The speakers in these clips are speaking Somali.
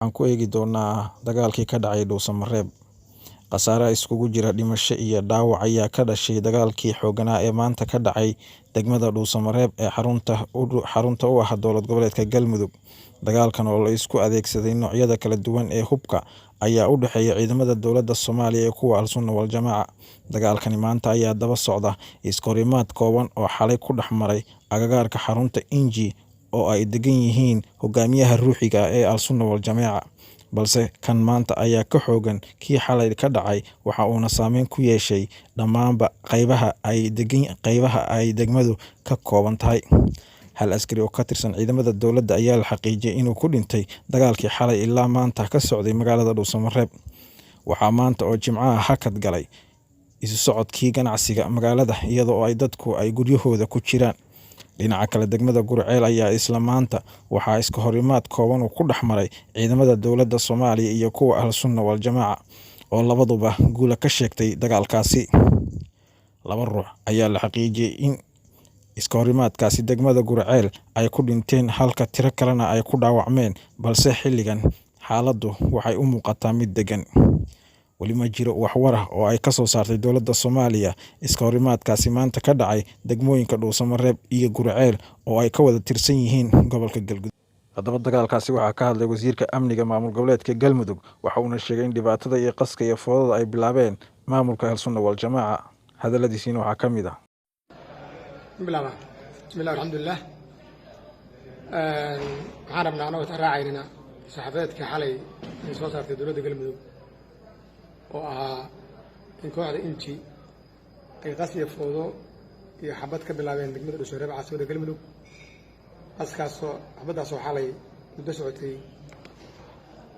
waxaan ku eegi doonaa dagaalkii ka dhacay Dhuusamareeb. Khasaare iskugu jira dhimasho iyo dhaawac ayaa ka dhashay dagaalkii xoogganaa ee maanta ka dhacay degmada Dhuusamareeb ee xarunta u ah dowlad goboleedka Galmudug. Dagaalkan oo la isku adeegsaday noocyada kala duwan ee hubka ayaa u dhexeeya ciidamada dowladda Soomaaliya iyo kuwa Al-Sunna wal Jamaaca. Dagaalkani maanta ayaa daba socda iskahorimaad kooban oo xalay ku dhex maray agagaarka xarunta Inji oo ay degan yihiin hogaamiyaha ruuxiga ah ee Al-Sunna wal Jamaaca, balse kan maanta ayaa ka xoogan kii xalay ka dhacay, waxa uuna saameyn ku yeeshay dhammaanba qaybaha ay degmadu ka kooban tahay. Hal askari oo ka tirsan ciidamada dowladda ayaa la xaqiijiyay inuu ku dhintay dagaalkii xalay ilaa maanta ka socday magaalada Dhuusamareeb. Waxaa maanta oo Jimcaha hakad galay isu socodkii ganacsiga magaalada iyadoo ay dadku ay guryahooda ku jiraan. Dhinaca kale, degmada Gurceel ayaa isla maanta waxaa iskahorimaad kooban uu ku dhex maray ciidamada dowladda Soomaaliya iyo kuwa Al-Sunna wal Jamaaca oo labaduba guula ka sheegtay dagaalkaasi. 2 ruux ayaa la xaqiijiyay in iskahorimaadkaasi degmada Gurceel ay ku dhinteen halka tiro kalena ay ku dhaawacmeen, balse xilligan xaaladdu waxay u muuqataa mid degan. Weli ma jiro wax war ah oo ay ka soo saartay dowladda Soomaaliya iskahorimaadkaasi maanta ka dhacay degmooyinka Dhuusamareeb iyo Gurceel oo ay ka wada tirsan yihiin gobolka Galmudug. Haddaba dagaalkaasi waxaa ka hadlay wasiirka amniga maamul goboleedka Galmudug, waxa uuna sheegay in dhibaatada iyo qaska iyo foodada ay bilaabeen maamulka Al-Sunna wal Jamaaca. Hadaladiisina waxaa ka mid ah: bismillah alxamdulilah. waxaan rabnaa anagoo raacayna saxaafadeedkii xalay ay soo saartay dowladda Galmudug oo ahaa in kooxda Inji ay qas iyo foodo iyo xabad ka bilaabeen degmada Dhuusamareeb caasimadda Galmudug. xabadaasoo xalay muddo socotay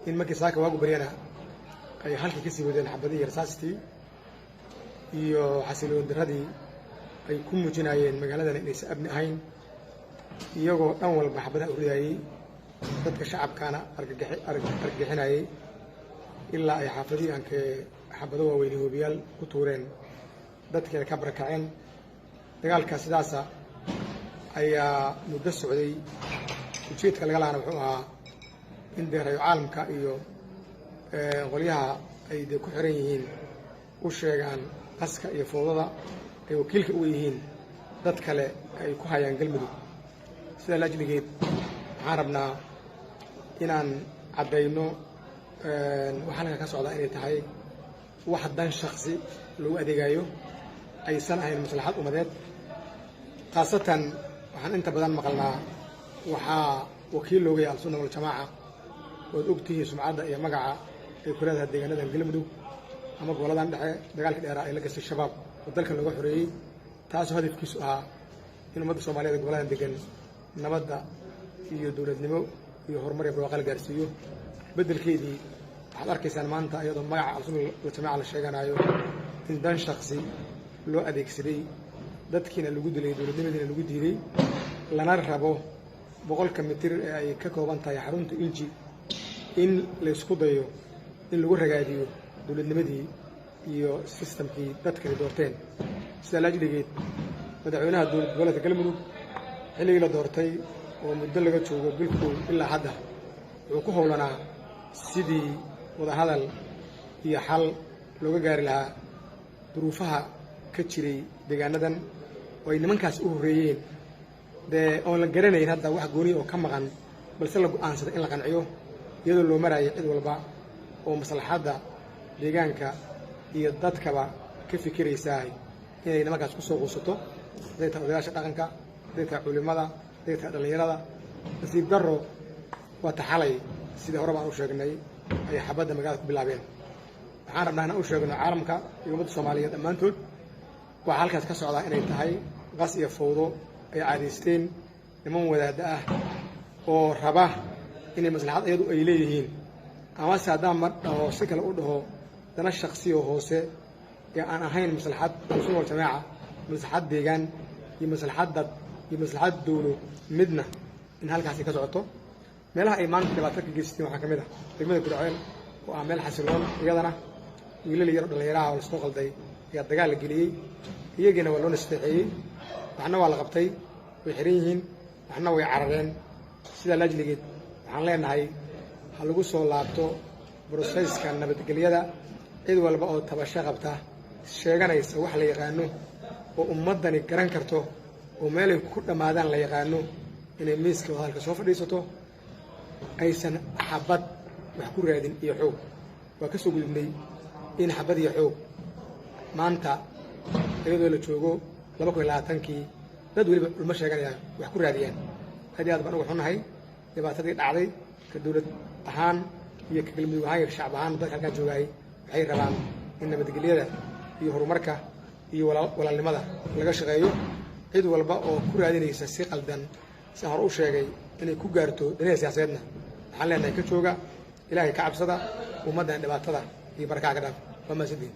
in markii saaka waagu baryana ay halkii kasii wadeen xabadihii rasaastii iyo xasiloon daradii ay ku muujinayeen magaaladana inaysan amni ahayn, iyagoo dhan walba xabadaha u ridayay, dadka shacabkaana argagixinayay ilaa ay xaafadihii aankee xabado waaweyn hoobiyaal ku tuureen, dadkeena ka barakaceen. dagaalkaas sidaasa ayaa muddo socday. ujeedka laga lahana wuxuu ahaa in dee rayo caalamka iyo qolyaha ay dee ku xiran yihiin u sheegaan qaska iyo foodada ay wakiilka uga yihiin dad kale ay ku hayaan Galmudug. sidaa laajligeed waxaan rabnaa inaan caddayno wax halka ka socda inay tahay wax dan shaksi lagu adeegayo, aysan ahayn maslaxad ummadeed. khaasatan waxaan inta badan maqalnaa waxaa wakiil looga yahay Al-Sunna wal Jamaaca ood ogtihiin sumcadda iyo magaca ay ku leedahay deegaanadan Galmudug ama goboladan dhexe. dagaalka dheeraa ay la gasay shabaab oo dalkan looga xoreeyey, taasoo hadafkiisu ahaa in ummadda Soomaaliyeed ee goboladan degan nabadda iyo dowladnimo iyo horumar iyo barwaaqo la gaarsiiyo. beddelkeedii waxaad arkaysaan maanta iyadoo magaca Al-Sunna wal Jamaaca la sheeganayo in dan shaksi loo adeegsaday, dadkiina lagu dilay, dowladnimadiina lagu diiday, lana rabo 100 mitir ee ay ka kooban tahay xarunta Inji in la isku dayo in lagu ragaadiyo dowladnimadii iyo sistamkii dadkani doorteen. sidaa laajligeed madaxweynaha dowlad goboleedka Galmudug xilligii la doortay oo muddo laga joogo bil ku dhow ilaa hadda wuxuu ku howlanaa sidii wadahadal iyo xal looga gaari lahaa duruufaha ka jiray deegaanadan oo ay nimankaas u horreeyeen, dee oon la garanayn hadda wax gooni oo ka maqan, balse la go'aansaday in la qanciyo iyadoo loo marayo cid walba oo maslaxadda deegaanka iyo dadkaba ka fikiraysaa inay nimankaas ku soo quusato, hadday tahay odayaasha dhaqanka, hadday tahay culimada, hadday tahay dhallinyarada. nasiib darro waa taxalay sidii hore baan u sheegnay ay xabadda magaalada ku bilaabeen. waxaan rabnaa inaan u sheegno caalamka iyo ummadda Soomaaliyeed dhammaantood waxaa halkaas ka socdaa inay tahay qas iyo fowdo ay caadaysteen niman wadaadda ah oo raba inay maslaxad iyadu ay leeyihiin, amase haddaan mar dhaho si kale u dhaho dana shaksiyo hoose ee aan ahayn maslaxad Al-Sunna wal Jamaaca, maslaxad deegaan iyo maslaxad dad iyo maslaxad dowlo midna in halkaasi ka socoto. meelaha ay maanta dhibaato ka geysteen waxaa ka mid ah degmada Gurceel oo ah meel xasiloon, iyadana wiilal yar oo dhallinyaraha oo la soo qalday ayaa dagaal la geliyey, iyagiina waa loo nasteexeeyey, waxna waa la qabtay, way xiran yihiin, waxna way carareen. sidaa laajligeed waxaan leenahay ha lagu soo laabto brosesska nabadgelyada cid walba oo tabasho qabta sheeganaysa wax la yaqaano oo ummaddani garan karto oo meelay ku dhammaadaan la yaqaano inay miiska hadalka soo fadhiisato aysan xabad wax ku raadin iyo xoog waa ka soo gudubnay in xabad iyo xoog maanta iyadoo la joogo 2020kii dad weliba ulma sheeganayaan wax ku raadiyaan aad iyo aad baan uga xunahay dhibaatadii dhacday ka dowlad ahaan iyo ka galmudug ahaan iyo shacab ahaan dadka halkaan joogay waxay rabaan in nabadgelyada iyo horumarka iyo walaalnimada laga shaqeeyo cid walba oo ku raadinaysa si qaldan si hore u sheegay inay ku gaarto dhanka siyaasadeedna waxaan leenahay ka jooga ilaahay ka cabsada ummaddan dhibaatada iyo barakaca ka dhaaf waa mahadsantihiin